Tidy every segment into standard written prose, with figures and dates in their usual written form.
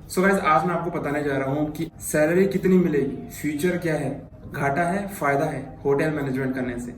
So guys, आज मैं आपको बताने जा रहा हूँ कि सैलरी कितनी मिलेगी, फ्यूचर क्या है, घाटा है, फायदा है होटल मैनेजमेंट करने से।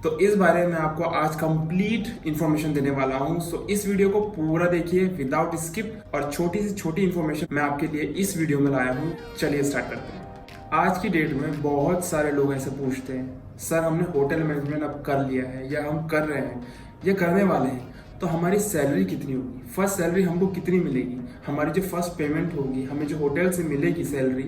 तो इस बारे में आपको आज कंप्लीट इन्फॉर्मेशन देने वाला हूँ। सो इस वीडियो को पूरा देखिए विदाउट स्किप, और छोटी से छोटी इन्फॉर्मेशन मैं आपके लिए इस वीडियो में लाया हूँ। चलिए स्टार्ट करते हैं। आज की डेट में बहुत सारे लोग ऐसे पूछते हैं, सर हमने होटल मैनेजमेंट अब कर लिया है, या हम कर रहे हैं, या करने वाले हैं, तो हमारी सैलरी कितनी होगी, फर्स्ट सैलरी हमको कितनी मिलेगी, हमारी जो फर्स्ट पेमेंट होगी, हमें जो होटल से मिलेगी सैलरी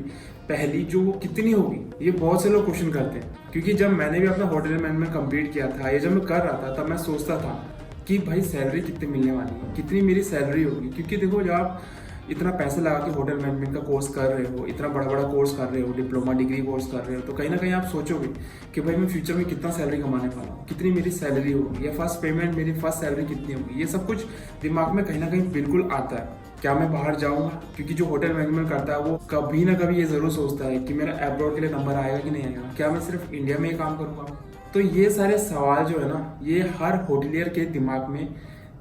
पहली जो, वो कितनी होगी। ये बहुत से लोग क्वेश्चन करते हैं, क्योंकि जब मैंने भी अपना होटल मैनेजमेंट कंप्लीट किया था, या जब मैं कर रहा था, तब मैं सोचता था कि भाई सैलरी कितनी मिलने वाली है, कितनी मेरी सैलरी होगी। क्योंकि देखो, जब आप इतना पैसा लगा के होटल मैनेजमेंट का कोर्स कर रहे हो, इतना बड़ा बड़ा कोर्स कर रहे हो, डिप्लोमा डिग्री कोर्स कर रहे हो, तो कहीं ना कहीं आप सोचोगे कि भाई मैं फ्यूचर में कितना सैलरी कमाने वाला हूँ, कितनी मेरी सैलरी होगी, या फर्स्ट पेमेंट मेरी फर्स्ट सैलरी कितनी होगी। ये सब कुछ दिमाग में कहीं ना कहीं बिल्कुल आता है। क्या मैं बाहर जाऊँगा, क्योंकि जो होटल मैनेजमेंट करता है वो कभी ना कभी ये ज़रूर सोचता है कि मेरा अब्रॉड के लिए नंबर आएगा कि नहीं आएगा, क्या मैं सिर्फ इंडिया में ही काम करूँगा। तो ये सारे सवाल जो है ना, ये हर होटलियर के दिमाग में,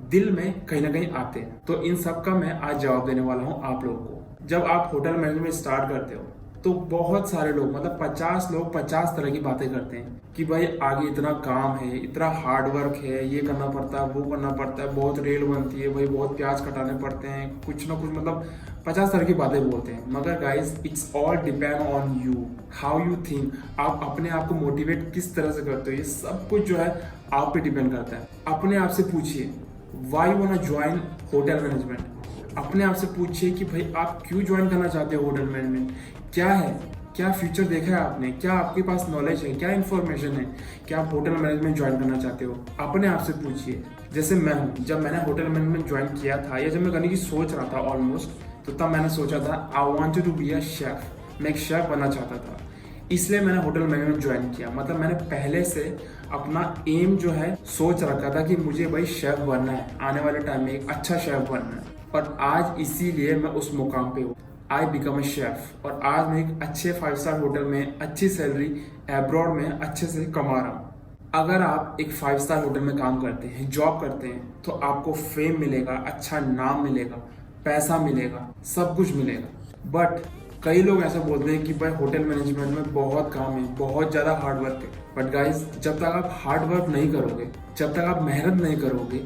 दिल में कहीं ना कहीं आते हैं। तो इन सब का मैं आज जवाब देने वाला हूँ आप लोगों को। जब आप होटल मैनेजमेंट स्टार्ट करते हो तो बहुत सारे लोग, मतलब 50 लोग 50 तरह की बातें करते हैं कि भाई आगे इतना काम है, इतना हार्ड वर्क है, ये करना पड़ता है, वो करना पड़ता है, बहुत रेल बनती है भाई, बहुत प्याज कटाने पड़ते हैं, कुछ ना कुछ, मतलब 50 तरह की बातें बोलते हैं। मगर guys, it's all depend on you, how you think. आप अपने आप को मोटिवेट किस तरह से करते हो, ये सब कुछ जो है आप पे डिपेंड करता है। अपने आप से पूछिए, why you want join hotel management. अपने आप से पूछिए कि भाई आप क्यों ज्वाइन करना चाहते हो होटल मैनेजमेंट, क्या है, क्या फ्यूचर देखा है आपने, क्या आपके पास नॉलेज है, क्या इन्फॉर्मेशन है, क्या आप होटल मैनेजमेंट ज्वाइन करना चाहते हो। अपने आप से पूछिए। जैसे मैं हूँ, जब मैंने होटल मैनेजमेंट ज्वाइन किया था, या जब मैं करने की सोच रहा था ऑलमोस्ट, तो तब मैंने सोचा था I wanted to be a chef, मैं एक शेफ बनना चाहता था। इसलिए मैंने होटल मैनेजमेंट ज्वाइन किया। मतलब मैंने पहले से अपना एम जो है सोच रखा था कि मुझे भाई शेफ बनना है, आने वाले टाइम में एक अच्छा शेफ बनना है। और आज इसीलिए मैं उस मुकाम पे हूँ, आई बिकम अ शेफ। और आज मैं एक अच्छे 5 स्टार होटल में अच्छी सैलरी एब्रॉड में अच्छे से कमा रहा हूँ। अगर आप एक 5 स्टार होटल में काम करते हैं, जॉब करते हैं, तो आपको फेम मिलेगा, अच्छा नाम मिलेगा, पैसा मिलेगा, सब कुछ मिलेगा। बट कई लोग ऐसा बोलते हैं कि भाई होटल मैनेजमेंट में बहुत काम है, बहुत ज़्यादा हार्ड वर्क है। बट गाइस, जब तक आप हार्ड वर्क नहीं करोगे, जब तक आप मेहनत नहीं करोगे,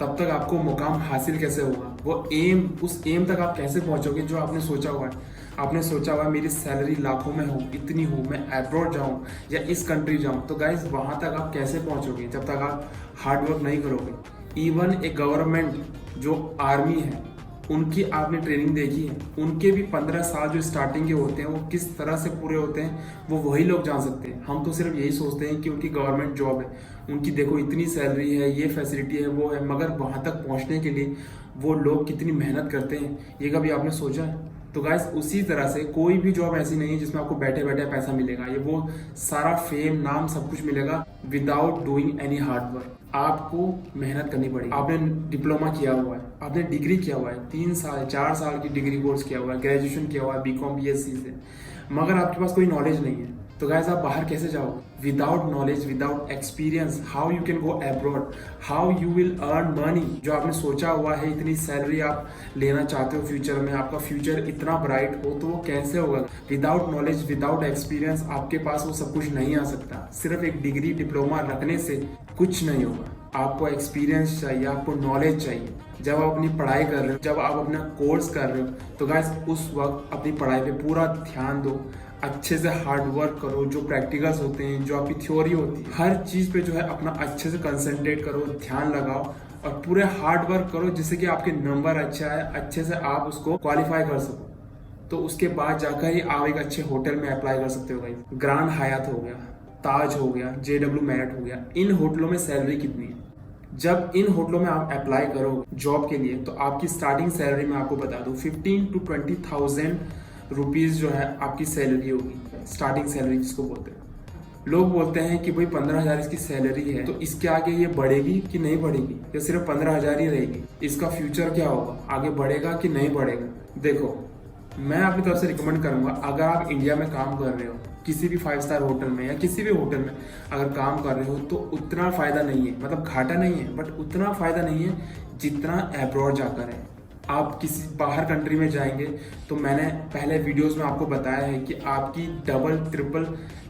तब तक आपको मुकाम हासिल कैसे होगा, वो एम, उस एम तक आप कैसे पहुंचोगे जो आपने सोचा हुआ है। आपने सोचा हुआ है मेरी सैलरी लाखों में हो, इतनी हो, मैं अब्रॉड जाऊं या इस कंट्री जाऊं, तो गाइस वहां तक आप कैसे पहुंचोगे जब तक आप हार्ड वर्क नहीं करोगे। इवन एक गवर्नमेंट जो आर्मी है, उनकी आपने ट्रेनिंग देखी है, उनके भी 15 साल जो स्टार्टिंग के होते हैं वो किस तरह से पूरे होते हैं, वो वही लोग जान सकते हैं। हम तो सिर्फ यही सोचते हैं कि उनकी गवर्नमेंट जॉब है, उनकी देखो इतनी सैलरी है, ये फैसिलिटी है, वो है, मगर वहां तक पहुंचने के लिए वो लोग कितनी मेहनत करते हैं, ये कभी आपने सोचा है? तो गाइस, उसी तरह से कोई भी जॉब ऐसी नहीं है जिसमें आपको बैठे बैठे पैसा मिलेगा। ये वो सारा फेम, नाम, सब कुछ मिलेगा without doing any hard work. आपको मेहनत करनी पड़ेगी। आपने डिप्लोमा किया हुआ है, आपने डिग्री किया हुआ है, 3 साल 4 साल की डिग्री कोर्स किया हुआ है, ग्रेजुएशन किया हुआ है बीकॉम बीएससी से, मगर आपके पास कोई नॉलेज नहीं है, तो गाइस आप बाहर कैसे जाओगे? Without knowledge, without experience, how you can go abroad, how you will earn money. जो आपने सोचा हुआ है, इतनी सैलरी आप लेना चाहते हो फ्यूचर में, आपका फ्यूचर इतना ब्राइट हो, तो वो कैसे होगा? विदाउट नॉलेज, विदाउट एक्सपीरियंस आपके पास वो सब कुछ नहीं आ सकता। सिर्फ एक डिग्री डिप्लोमा रखने से कुछ नहीं होगा। आपको एक्सपीरियंस चाहिए, आपको नॉलेज चाहिए। जब आप अपनी पढ़ाई कर रहे हो, जब आप अपना कोर्स कर रहे हो, तो गाइस उस वक्त अपनी पढ़ाई पे पूरा ध्यान दो, अच्छे से हार्ड वर्क करो। जो प्रैक्टिकल्स होते हैं, जो आपकी थ्योरी होती है, हर चीज़ पे जो है अपना अच्छे से कंसंट्रेट करो, ध्यान लगाओ, और पूरे हार्ड वर्क करो, जिससे कि आपके नंबर अच्छा है, अच्छे से आप उसको क्वालिफाई कर सको। तो उसके बाद जाकर ही आप एक अच्छे होटल में अप्लाई कर सकते हो। गाइस, ग्रांड हयात हो गया, ताज हो गया, JW मैरिट हो गया, इन होटलों में सैलरी कितनी है? जब इन होटलों में आप अप्लाई करोगे जॉब के लिए, तो आपकी स्टार्टिंग सैलरी मैं आपको बता दूं, 15 to 20,000 रुपीज़ जो है आपकी सैलरी होगी, स्टार्टिंग सैलरी जिसको बोलते हैं। लोग बोलते हैं कि भाई 15,000 इसकी सैलरी है, तो इसके आगे ये बढ़ेगी कि नहीं बढ़ेगी, या सिर्फ 15,000 ही रहेगी, इसका फ्यूचर क्या होगा, आगे बढ़ेगा कि नहीं बढ़ेगा? देखो, मैं अपनी तरफ से रिकमेंड करूंगा, अगर आप इंडिया में काम कर रहे हो, किसी भी 5 स्टार होटल में या किसी भी होटल में अगर काम कर रहे हो, तो उतना फायदा नहीं है, मतलब घाटा नहीं है, बट उतना फायदा नहीं है जितना अब्रॉड जाकर है। आप किसी बाहर कंट्री में जाएंगे तो मैंने पहले वीडियोस में आपको बताया है कि आपकी डबल ट्रिपल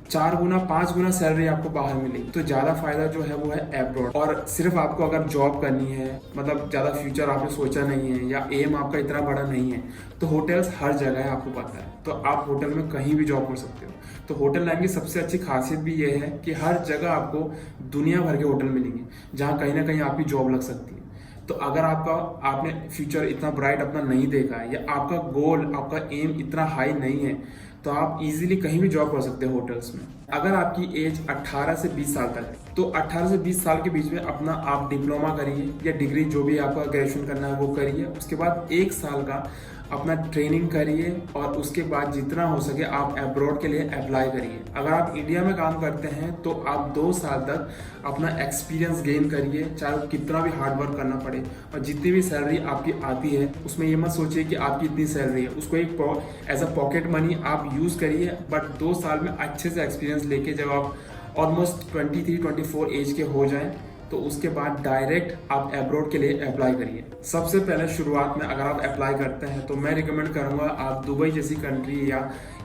4 गुना 5 गुना सैलरी आपको बाहर मिलेगी। तो ज़्यादा फायदा जो है वो है अब्रॉड। और सिर्फ आपको अगर जॉब करनी है, मतलब ज़्यादा फ्यूचर आपने सोचा नहीं है या एम आपका इतना बड़ा नहीं है, तो होटल्स हर जगह है, आपको पता है। तो आप होटल में कहीं भी जॉब कर सकते हो। तो होटल लाइन की सबसे अच्छी खासियत भी ये है कि हर जगह आपको दुनिया भर के होटल मिलेंगे जहाँ कहीं ना कहीं आपकी जॉब लग सकती है। तो अगर आपने फ्यूचर इतना ब्राइट अपना नहीं देखा है या आपका गोल, आपका एम इतना हाई नहीं है, तो आप इजीली कहीं भी जॉब कर सकते हो होटल्स में। अगर आपकी एज 18 से 20 साल तक है तो 18 से 20 साल के बीच में अपना आप डिप्लोमा करिए या डिग्री जो भी आपका ग्रेजुएशन करना है वो करिए। उसके बाद 1 साल का अपना ट्रेनिंग करिए और उसके बाद जितना हो सके आप अब्रॉड के लिए अप्लाई करिए। अगर आप इंडिया में काम करते हैं तो आप 2 साल तक अपना एक्सपीरियंस गेन करिए, चाहे कितना भी हार्ड वर्क करना पड़े। और जितनी भी सैलरी आपकी आती है उसमें ये मत सोचिए कि आपकी इतनी सैलरी है, उसको एक एज अ पॉकेट मनी आप यूज़ करिए। बट 2 साल में अच्छे से एक्सपीरियंस लेके जब आप ऑलमोस्ट 23-24 एज के हो जाएं तो उसके बाद डायरेक्ट आप अब्रॉड के लिए अप्लाई करिए। सबसे पहले शुरुआत में अगर आप अप्लाई करते हैं तो मैं रिकमेंड करूंगा आप दुबई जैसी कंट्री या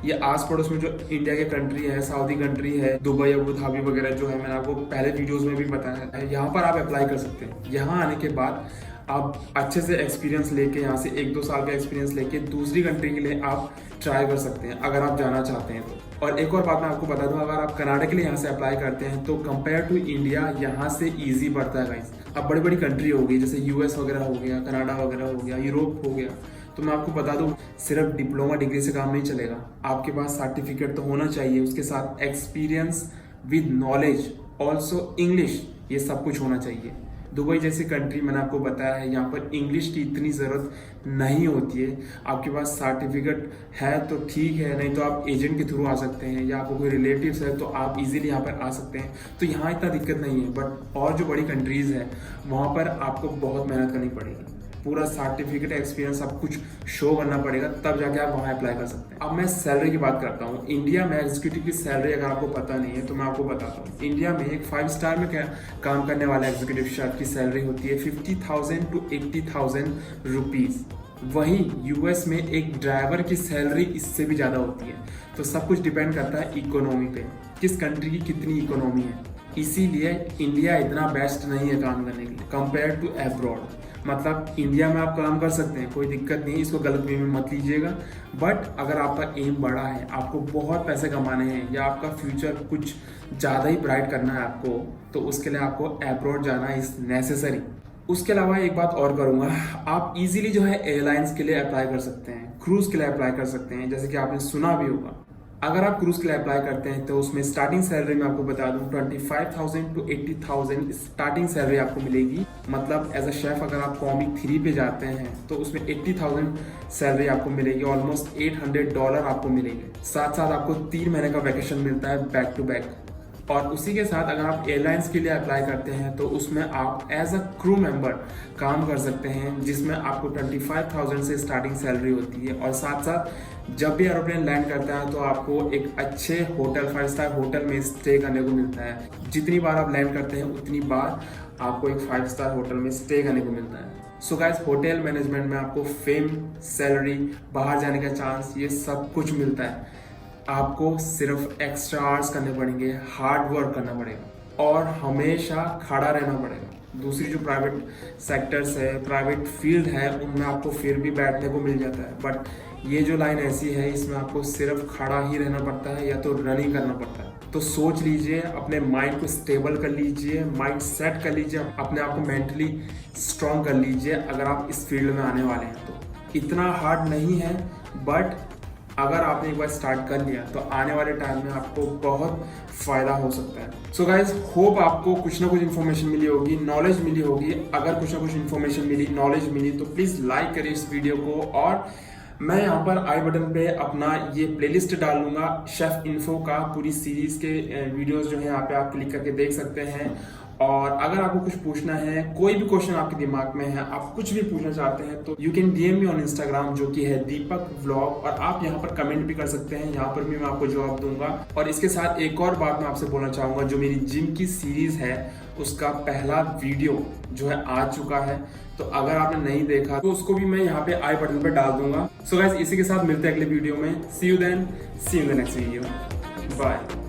ये आस पड़ोस में जो इंडिया के कंट्री है, सऊदी कंट्री है, दुबई, अबू धाबी वगैरह जो है, मैंने आपको पहले वीडियोस में भी बताया है, यहाँ पर आप अप्लाई कर सकते हैं। यहाँ आने के बाद आप अच्छे से एक्सपीरियंस लेके, यहाँ से 1-2 साल का एक्सपीरियंस लेके दूसरी कंट्री के लिए आप ट्राई कर सकते हैं अगर आप जाना चाहते हैं तो। और एक और बात मैं आपको बता दूं, अगर आप कनाडा के लिए यहाँ से अप्लाई करते हैं तो कंपेयर टू इंडिया यहाँ से इजी पड़ता है गाइस। अब बड़ी बड़ी कंट्री हो गई जैसे यूएस वगैरह हो गया, कनाडा वगैरह हो गया, यूरोप हो गया, तो मैं आपको बता दूं सिर्फ डिप्लोमा डिग्री से काम नहीं चलेगा। आपके पास सर्टिफिकेट तो होना चाहिए, उसके साथ experience with knowledge, also English, ये सब कुछ होना चाहिए। दुबई जैसी कंट्री मैंने आपको बताया है, यहाँ पर इंग्लिश की इतनी ज़रूरत नहीं होती है। आपके पास सर्टिफिकेट है तो ठीक है, नहीं तो आप एजेंट के थ्रू आ सकते हैं या आपको कोई रिलेटिव्स है तो आप इजीली यहाँ पर आ सकते हैं। तो यहाँ इतना दिक्कत नहीं है। बट और जो बड़ी कंट्रीज़ हैं वहाँ पर आपको बहुत मेहनत करनी पड़ेगी, पूरा सर्टिफिकेट, एक्सपीरियंस सब कुछ शो करना पड़ेगा, तब जाके आप वहाँ अप्लाई कर सकते हैं। अब मैं सैलरी की बात करता हूँ। इंडिया में एग्जीक्यूटिव की सैलरी अगर आपको पता नहीं है तो मैं आपको बताता हूँ। इंडिया में एक 5 स्टार में काम करने वाले एग्जीक्यूटिव शेफ की सैलरी होती है 50,000 to 80,000 रुपीज़। वहीं यूएस में एक ड्राइवर की सैलरी इससे भी ज़्यादा होती है। तो सब कुछ डिपेंड करता है इकोनॉमी पे, किस कंट्री की कितनी इकोनॉमी है। इसीलिए इंडिया इतना बेस्ट नहीं है काम करने के लिए कंपेयर टू अब्रॉड। मतलब इंडिया में आप काम कर सकते हैं, कोई दिक्कत नहीं, इसको गलत वे में मत लीजिएगा। बट अगर आपका एम बड़ा है, आपको बहुत पैसे कमाने हैं या आपका फ्यूचर कुछ ज़्यादा ही ब्राइट करना है आपको, तो उसके लिए आपको अब्रॉड जाना इज़ नेसेसरी। उसके अलावा एक बात और करूँगा, आप इजीली जो है एयरलाइंस के लिए अप्लाई कर सकते हैं, क्रूज़ के लिए अप्लाई कर सकते हैं। जैसे कि आपने सुना भी होगा, अगर आप क्रूज के लिए अप्लाई करते हैं तो उसमें स्टार्टिंग सैलरी मैं आपको बता दूं 25,000 to 80,000 स्टार्टिंग सैलरी आपको मिलेगी। मतलब एज अ शेफ अगर आप कॉमिक 3 पे जाते हैं तो उसमें 80,000 सैलरी आपको मिलेगी, ऑलमोस्ट $800 आपको मिलेंगे। साथ साथ आपको 3 महीने का वैकेशन मिलता है बैक टू बैक। और उसी के साथ अगर आप एयरलाइंस के लिए अप्लाई करते हैं तो उसमें आप एज अ क्रू मेंबर काम कर सकते हैं, जिसमें आपको 25,000 से स्टार्टिंग सैलरी होती है। और साथ साथ जब भी एरोप्लेन लैंड करता है तो आपको एक अच्छे होटल, 5 स्टार होटल में स्टे करने को मिलता है। जितनी बार आप लैंड करते हैं उतनी बार आपको एक 5 स्टार होटल में स्टे करने को मिलता है। सो गाइस, होटल मैनेजमेंट में आपको फेम, सैलरी, बाहर जाने का चांस, ये सब कुछ मिलता है। आपको सिर्फ एक्स्ट्रा आवर्स करने पड़ेंगे, हार्ड वर्क करना पड़ेगा और हमेशा खड़ा रहना पड़ेगा। दूसरी जो प्राइवेट सेक्टर्स है, प्राइवेट फील्ड है, उनमें आपको फिर भी बैठने को मिल जाता है। बट ये जो लाइन ऐसी है, इसमें आपको सिर्फ खड़ा ही रहना पड़ता है या तो रनिंग करना पड़ता है। तो सोच लीजिए, अपने माइंड को स्टेबल कर लीजिए, माइंड सेट कर लीजिए, अपने आप को मेंटली स्ट्रांग कर लीजिए अगर आप इस फील्ड में आने वाले हैं तो। इतना हार्ड नहीं है, बट अगर आपने एक बार स्टार्ट कर लिया तो आने वाले टाइम में आपको बहुत फायदा हो सकता है। सो गाइज, होप आपको कुछ ना कुछ इन्फॉर्मेशन मिली होगी, नॉलेज मिली होगी। अगर कुछ ना कुछ इन्फॉर्मेशन मिली, नॉलेज मिली तो प्लीज़ लाइक करिए इस वीडियो को। और मैं यहाँ पर आई बटन पे अपना ये प्लेलिस्ट डाल दूंगा शेफ इन्फो का, पूरी सीरीज के वीडियोस जो है यहाँ पे आप क्लिक करके देख सकते हैं। और अगर आपको कुछ पूछना है, कोई भी क्वेश्चन आपके दिमाग में है, आप कुछ भी पूछना चाहते हैं, तो you can DM me on Instagram, जो कि है दीपक व्लॉग, और आप यहाँ पर कमेंट भी कर सकते हैं, यहाँ पर भी मैं आपको जवाब दूंगा। और इसके साथ एक और बात मैं आपसे बोलना चाहूंगा, जो मेरी जिम की सीरीज है उसका पहला वीडियो जो है आ चुका है, तो अगर आपने नहीं देखा तो उसको भी मैं यहाँ पे आई बटन पे डाल दूंगा। सो गाइस, इसी के साथ मिलते हैं अगले वीडियो में। See you then, see you in the next video, bye.